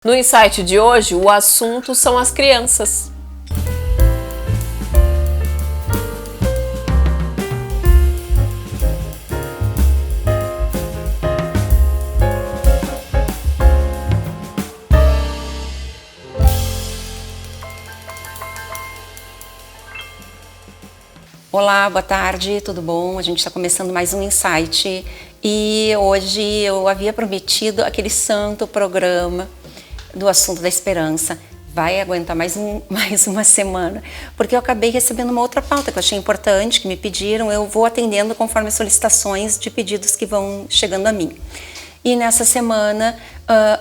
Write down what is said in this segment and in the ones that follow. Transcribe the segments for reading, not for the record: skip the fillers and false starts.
No insight de hoje, o assunto são as crianças. Olá, boa tarde, tudo bom? A gente está começando mais um Insight e hoje eu havia prometido aquele santo programa do assunto da esperança. Vai aguentar mais uma semana, porque eu acabei recebendo uma outra pauta que eu achei importante, que me pediram, eu vou atendendo conforme as solicitações de pedidos que vão chegando a mim. E nessa semana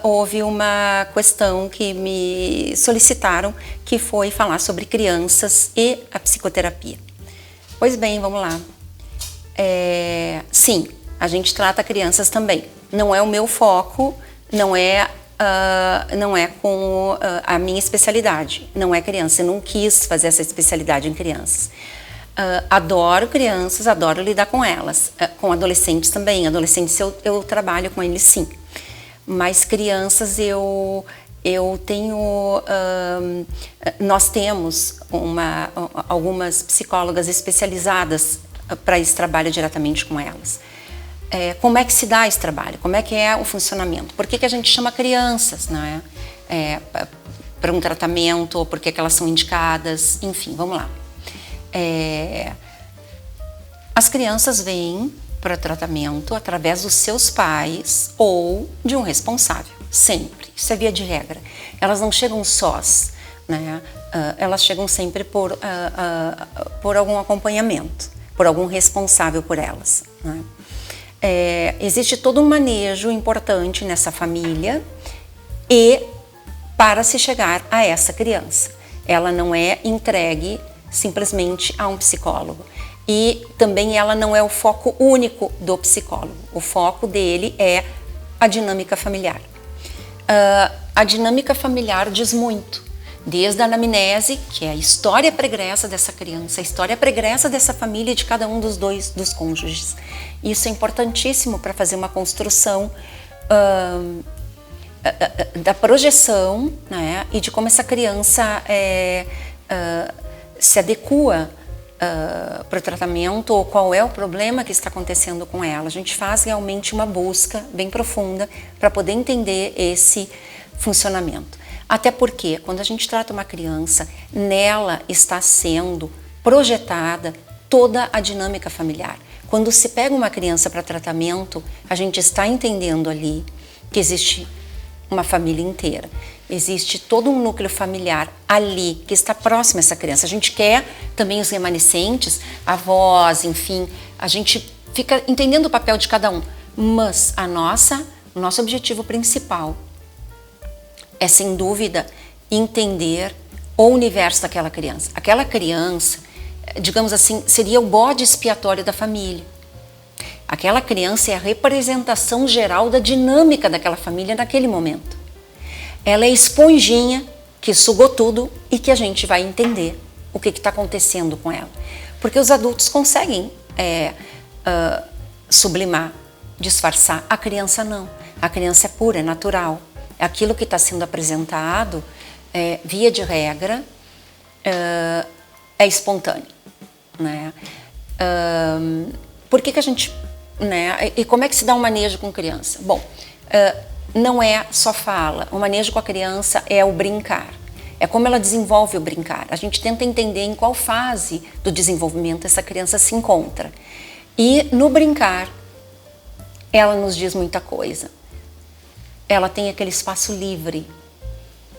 houve uma questão que me solicitaram, que foi falar sobre crianças e a psicoterapia. Pois bem, vamos lá. Sim, a gente trata crianças também. Não é o meu foco, não é com a minha especialidade. Não é criança, eu não quis fazer essa especialidade em crianças. Adoro crianças, adoro lidar com elas. Com adolescentes também. Adolescentes eu trabalho com eles sim. Mas crianças nós temos algumas psicólogas especializadas para esse trabalho diretamente com elas. Como é que se dá esse trabalho? Como é que é o funcionamento? Por que a gente chama crianças, né? Para um tratamento, ou por que elas são indicadas, enfim, vamos lá. As crianças vêm para tratamento através dos seus pais ou de um responsável, sempre. Isso é via de regra. Elas não chegam sós, né? Elas chegam sempre por algum acompanhamento, por algum responsável por elas, né? Existe todo um manejo importante nessa família e para se chegar a essa criança. Ela não é entregue simplesmente a um psicólogo. E também ela não é o foco único do psicólogo. O foco dele é a dinâmica familiar. A dinâmica familiar diz muito. Desde a anamnese, que é a história pregressa dessa criança, a história pregressa dessa família e de cada um dos cônjuges. Isso é importantíssimo para fazer uma construção da projeção, né, e de como essa criança se adequa para o tratamento, ou qual é o problema que está acontecendo com ela. A gente faz realmente uma busca bem profunda para poder entender esse funcionamento. Até porque, quando a gente trata uma criança, nela está sendo projetada toda a dinâmica familiar. Quando se pega uma criança para tratamento, a gente está entendendo ali que existe uma família inteira. Existe todo um núcleo familiar ali que está próximo a essa criança. A gente quer também os remanescentes, avós, enfim, a gente fica entendendo o papel de cada um. Mas o nosso objetivo principal é, sem dúvida, entender o universo daquela criança. Aquela criança, digamos assim, seria o bode expiatório da família. Aquela criança é a representação geral da dinâmica daquela família naquele momento. Ela é a esponjinha que sugou tudo e que a gente vai entender o que está acontecendo com ela. Porque os adultos conseguem sublimar, disfarçar. A criança não. A criança é pura, é natural. Aquilo que está sendo apresentado, via de regra, é espontâneo, né? Por que a gente... Né? E como é que se dá um manejo com criança? Bom, não é só fala. O manejo com a criança é o brincar. É como ela desenvolve o brincar. A gente tenta entender em qual fase do desenvolvimento essa criança se encontra. E no brincar, ela nos diz muita coisa. Ela tem aquele espaço livre.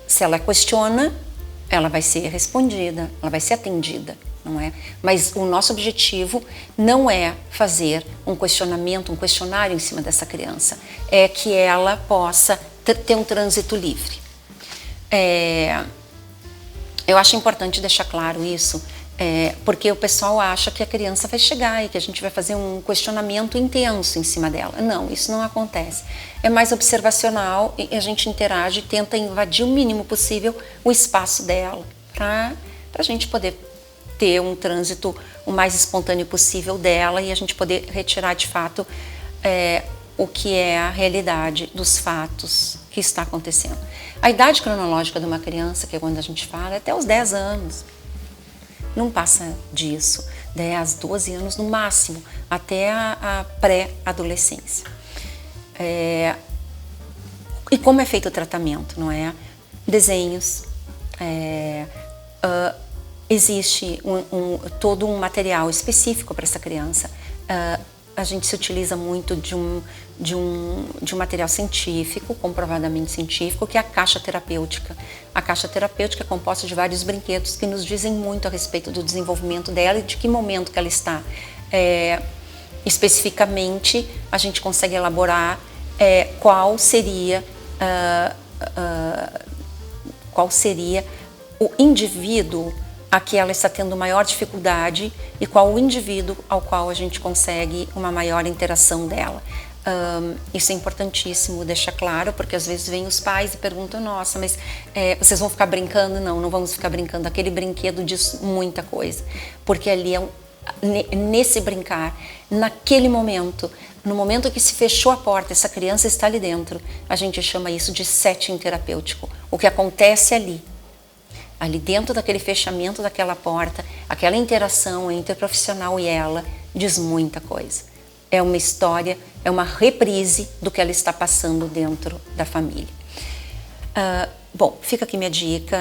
Se ela questiona, ela vai ser respondida, ela vai ser atendida, não é? Mas o nosso objetivo não é fazer um questionamento, um questionário em cima dessa criança. É que ela possa ter um trânsito livre. Eu acho importante deixar claro isso, porque o pessoal acha que a criança vai chegar e que a gente vai fazer um questionamento intenso em cima dela. Não, isso não acontece. É mais observacional e a gente interage e tenta invadir o mínimo possível o espaço dela, para a gente poder ter um trânsito o mais espontâneo possível dela e a gente poder retirar de fato o que é a realidade dos fatos que está acontecendo. A idade cronológica de uma criança, que é quando a gente fala, é até os 10 anos. Não passa disso, 10, 12 anos no máximo, até a pré-adolescência. E como é feito o tratamento, não é? Desenhos, existe todo um material específico para essa criança. A gente se utiliza muito de um material científico, comprovadamente científico, que é a caixa terapêutica. A caixa terapêutica é composta de vários brinquedos que nos dizem muito a respeito do desenvolvimento dela e de que momento que ela está. Especificamente, a gente consegue elaborar qual seria o indivíduo a que ela está tendo maior dificuldade e qual o indivíduo ao qual a gente consegue uma maior interação dela. Isso é importantíssimo deixar claro, porque às vezes vêm os pais e perguntam: nossa, mas vocês vão ficar brincando? Não, não vamos ficar brincando. Aquele brinquedo diz muita coisa, porque ali nesse brincar, naquele momento, no momento que se fechou a porta, essa criança está ali dentro, a gente chama isso de setting terapêutico. O que acontece ali dentro daquele fechamento daquela porta, aquela interação entre o profissional e ela, diz muita coisa. É uma história, é uma reprise do que ela está passando dentro da família. Bom, fica aqui minha dica.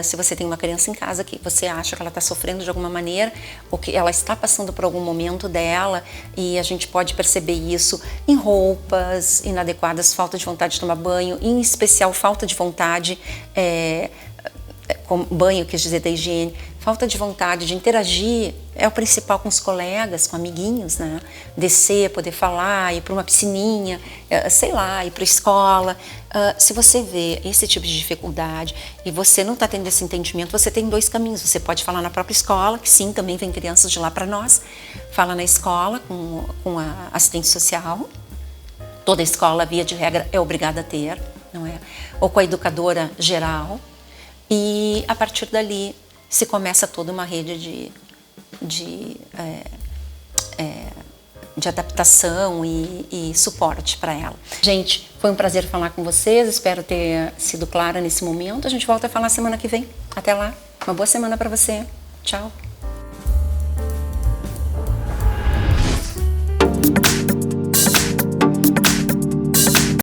Se você tem uma criança em casa que você acha que ela está sofrendo de alguma maneira, ou que ela está passando por algum momento dela, e a gente pode perceber isso em roupas inadequadas, falta de vontade de tomar banho, em especial falta de vontade, com banho, quis dizer, da higiene, falta de vontade de interagir, é o principal, com os colegas, com amiguinhos, né? Descer, poder falar, ir para uma piscininha, sei lá, ir para a escola. Se você vê esse tipo de dificuldade e você não está tendo esse entendimento, você tem dois caminhos. Você pode falar na própria escola, que sim, também vem crianças de lá para nós. Fala na escola com a assistente social. Toda escola, via de regra, é obrigada a ter, não é? Ou com a educadora geral. E a partir dali se começa toda uma rede de adaptação e suporte para ela. Gente, foi um prazer falar com vocês, espero ter sido clara nesse momento. A gente volta a falar semana que vem. Até lá, uma boa semana para você. Tchau.